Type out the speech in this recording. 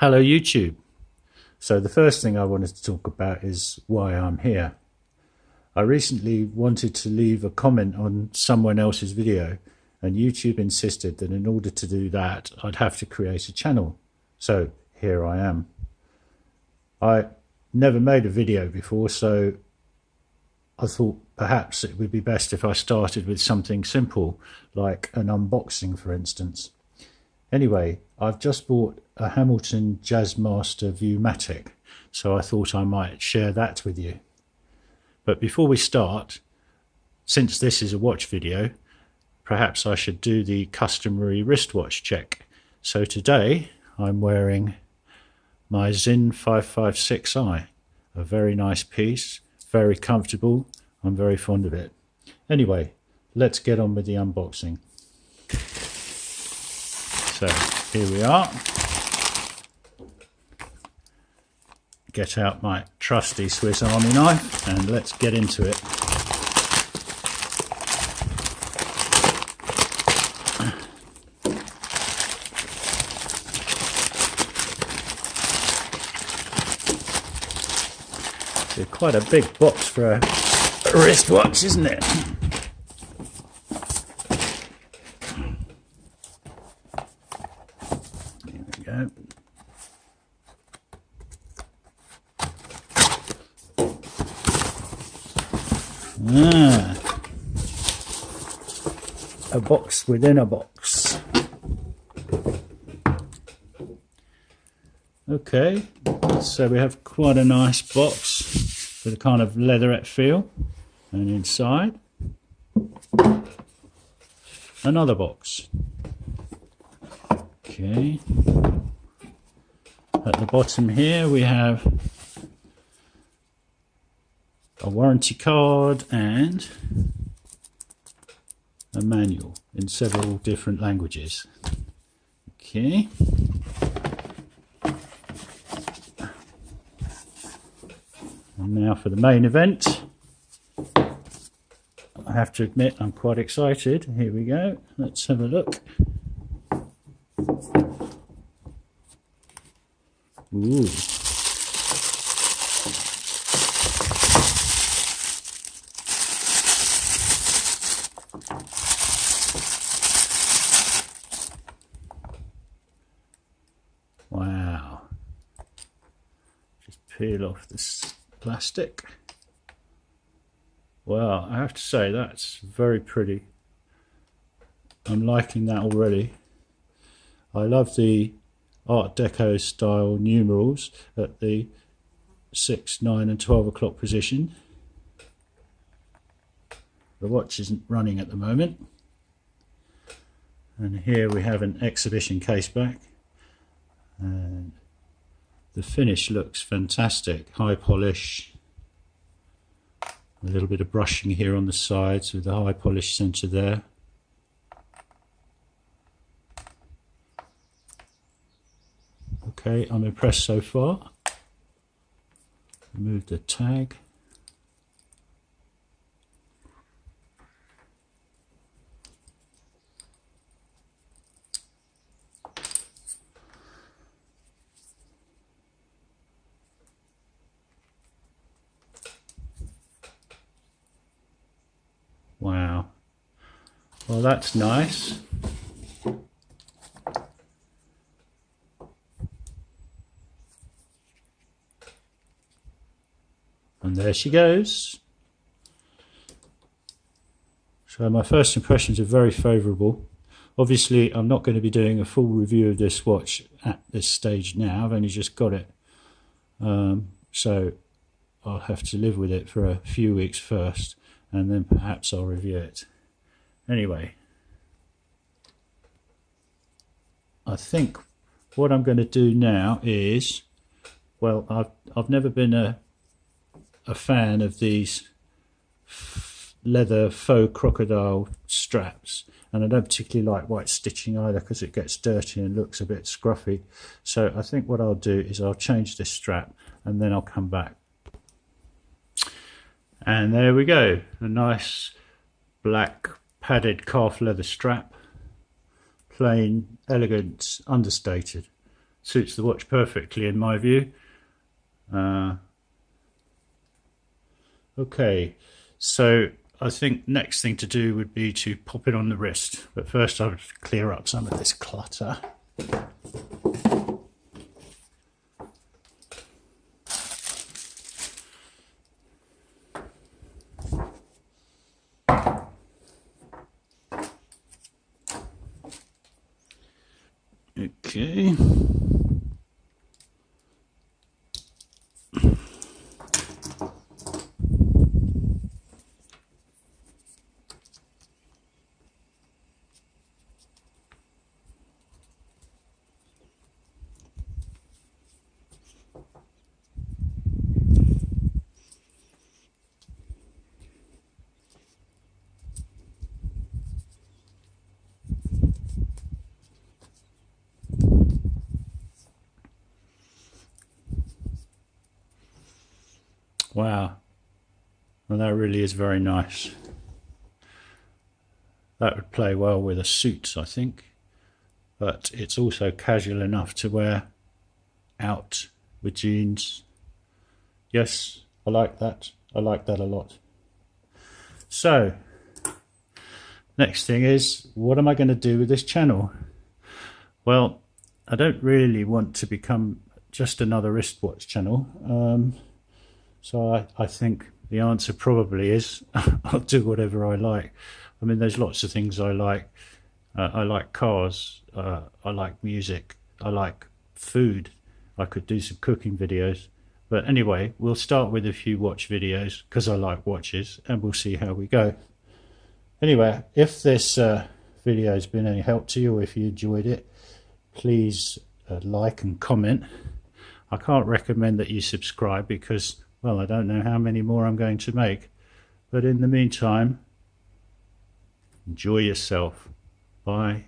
Hello YouTube. So the first thing I wanted to talk about is why I'm here. I recently wanted to leave a comment on someone else's video, and YouTube insisted that in order to do that I'd have to create a channel. So here I am. I never made a video before, so I thought perhaps it would be best if I started with something simple like an unboxing, for instance. Anyway, I've just bought a Hamilton Jazzmaster Viewmatic, so I thought I might share that with you. But before we start, since this is a watch video, perhaps I should do the customary wristwatch check. So today I'm wearing my Zin 556i, a very nice piece, very comfortable. I'm very fond of it. Anyway, let's get on with the unboxing. So here we are. Get out my trusty Swiss Army knife and let's get into it. It's quite a big box for a wristwatch, isn't it? Here we go. A box within a box. Okay, so we have quite a nice box with a kind of leatherette feel, and inside another box. Okay, at the bottom here we have a warranty card and a manual in several different languages. Okay. And now for the main event. I have to admit I'm quite excited. Here we go. Let's have a look. Ooh. Wow. Just peel off this plastic. Well, I have to say that's very pretty. I'm liking that already. I love the Art Deco style numerals at the 6, 9 and 12 o'clock position. The watch isn't running at the moment. And here we have an exhibition case back. And the finish looks fantastic, high polish, a little bit of brushing here on the sides with the high polish centre there. Okay, I'm impressed so far. Remove the tag. Wow, well that's nice. And there she goes. So my first impressions are very favourable. Obviously I'm not going to be doing a full review of this watch at this stage now. I've only just got it. So I'll have to live with it for a few weeks first, and then perhaps I'll review it. Anyway, I think what I'm going to do now is, well, I've never been a fan of these leather faux crocodile straps, and I don't particularly like white stitching either because it gets dirty and looks a bit scruffy. So I think what I'll do is I'll change this strap and then I'll come back. And there we go, a nice black padded calf leather strap, plain, elegant, understated. suits the watch perfectly in my view. Okay, so I think next thing to do would be to pop it on the wrist, but first I would clear up some of this clutter. Okay. Wow, well, that really is very nice. That would play well with a suit, I think, but it's also casual enough to wear out with jeans. Yes, I like that. I like that a lot. So, next thing is, what am I going to do with this channel? Well, I don't really want to become just another wristwatch channel. So I think the answer probably is I'll do whatever I like. I mean, there's lots of things I like. I like cars, I like music, I like food. I could do some cooking videos. But anyway, we'll start with a few watch videos because I like watches, and we'll see how we go. Anyway, if this video has been any help to you, or if you enjoyed it, please like and comment. I can't recommend that you subscribe because, well, I don't know how many more I'm going to make. But in the meantime, enjoy yourself. Bye.